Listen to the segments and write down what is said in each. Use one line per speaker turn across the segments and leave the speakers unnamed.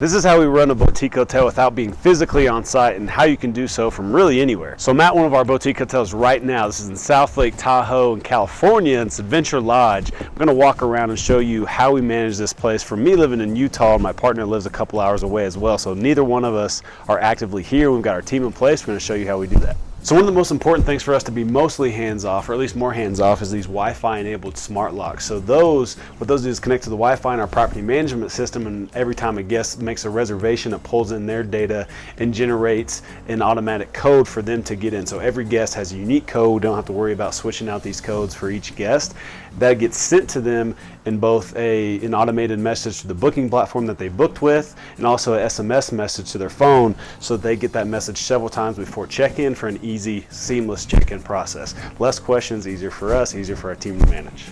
This is how we run a boutique hotel without being physically on site and how you can do so from really anywhere. So I'm at one of our boutique hotels right now. This is in South Lake Tahoe in California. It's Adventure Lodge. I'm going to walk around and show you how we manage this place. For me living in Utah, my partner lives a couple hours away as well. So neither one of us are actively here. We've got our team in place. We're going to show you how we do that. So one of the most important things for us to be mostly hands-off, or at least more hands-off, is these Wi-Fi enabled smart locks. So what those do is connect to the Wi-Fi in our property management system, and every time a guest makes a reservation, it pulls in their data and generates an automatic code for them to get in. So every guest has a unique code. We don't have to worry about switching out these codes for each guest. That gets sent to them in both an automated message to the booking platform that they booked with, and also an SMS message to their phone, so that they get that message several times before check-in for an easy, seamless check-in process. Less questions, easier for us, easier for our team to manage.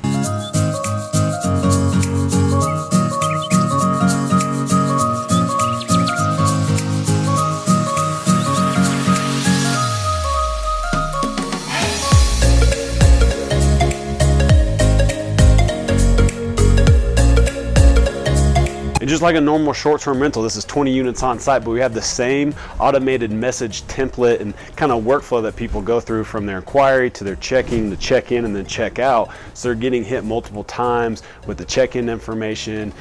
And just like a normal short-term rental, this is 20 units on site, but we have the same automated message template and kind of workflow that people go through from their inquiry to their checking, to check-in, and then check-out. So they're getting hit multiple times with the check-in information,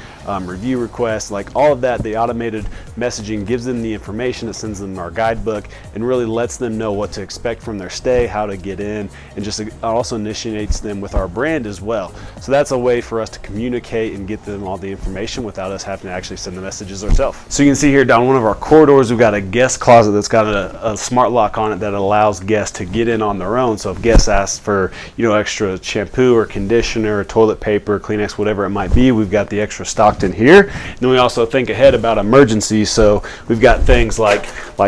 review requests, like all of that. The automated messaging gives them the information, it sends them our guidebook, and really lets them know what to expect from their stay, how to get in, and just also initiates them with our brand as well. So that's a way for us to communicate and get them all the information without us having to actually send the messages ourselves. So you can see here down one of our corridors, we've got a guest closet that's got a smart lock on it that allows guests to get in on their own. So if guests ask for, extra shampoo or conditioner or toilet paper, Kleenex, whatever it might be, we've got the extra stocked in here. And then we also think ahead about emergencies. So we've got things like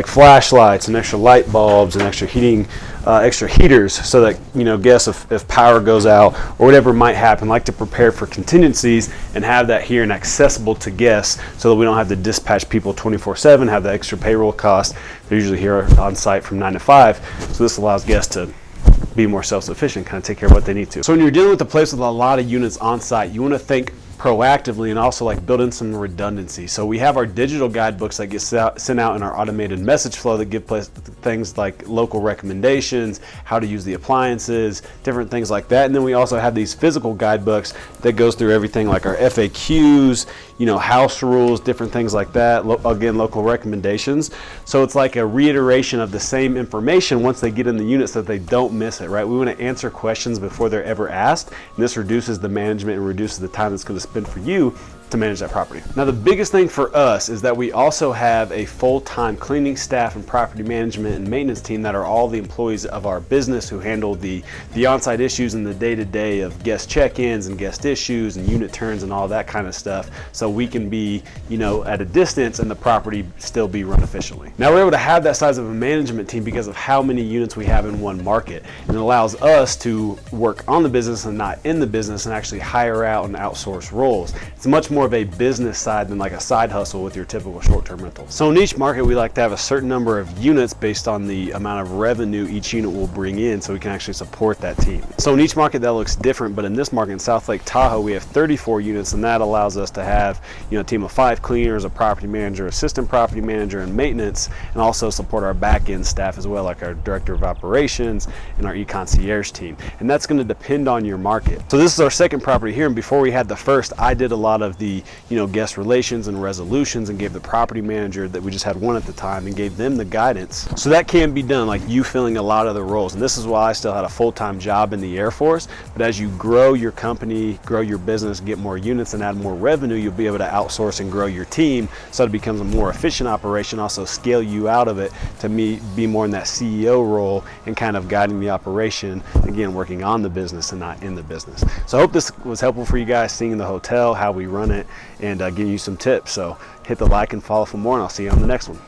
flashlights and extra light bulbs and extra heaters, so that guests, if power goes out or whatever might happen, like to prepare for contingencies and have that here and accessible to guests, so that we don't have to dispatch people 24/7, have the extra payroll cost. They're usually here on site from 9 to 5, so this allows guests to be more self-sufficient, kind of take care of what they need to. So when you're dealing with a place with a lot of units on site, you want to think proactively and also build in some redundancy. So we have our digital guidebooks that get sent out in our automated message flow that give things like local recommendations, how to use the appliances, different things like that. And then we also have these physical guidebooks that goes through everything like our FAQs, house rules, different things like that. Again, local recommendations. So it's like a reiteration of the same information once they get in the unit, so that they don't miss it, right? We want to answer questions before they're ever asked, and this reduces the management and reduces the time that's going to spend for you to manage that property. Now, the biggest thing for us is that we also have a full-time cleaning staff and property management and maintenance team that are all the employees of our business who handle the on-site issues and the day-to-day of guest check-ins and guest issues and unit turns and all that kind of stuff, so we can be at a distance and the property still be run efficiently. Now, we're able to have that size of a management team because of how many units we have in one market, and it allows us to work on the business and not in the business, and actually hire out and outsource roles. It's much more of a business side than like a side hustle with your typical short-term rental. So in each market, we like to have a certain number of units based on the amount of revenue each unit will bring in, so we can actually support that team. So in each market that looks different, but in this market in South Lake Tahoe, we have 34 units, and that allows us to have a team of 5 cleaners, a property manager, assistant property manager, and maintenance, and also support our back-end staff as well, like our director of operations and our e-concierge team. And that's going to depend on your market. So this is our second property here, and before we had the first, I did a lot of the guest relations and resolutions, and gave the property manager, that we just had one at the time, and gave them the guidance. So that can be done, like you filling a lot of the roles. And this is why I still had a full-time job in the Air Force. But as you grow your company, grow your business, get more units and add more revenue, you'll be able to outsource and grow your team, so it becomes a more efficient operation. Also scale you out of it to be more in that CEO role and kind of guiding the operation, again, working on the business and not in the business. So I hope this was helpful for you guys, seeing the hotel, how we run it, and giving you some tips. So hit the like and follow for more, and I'll see you on the next one.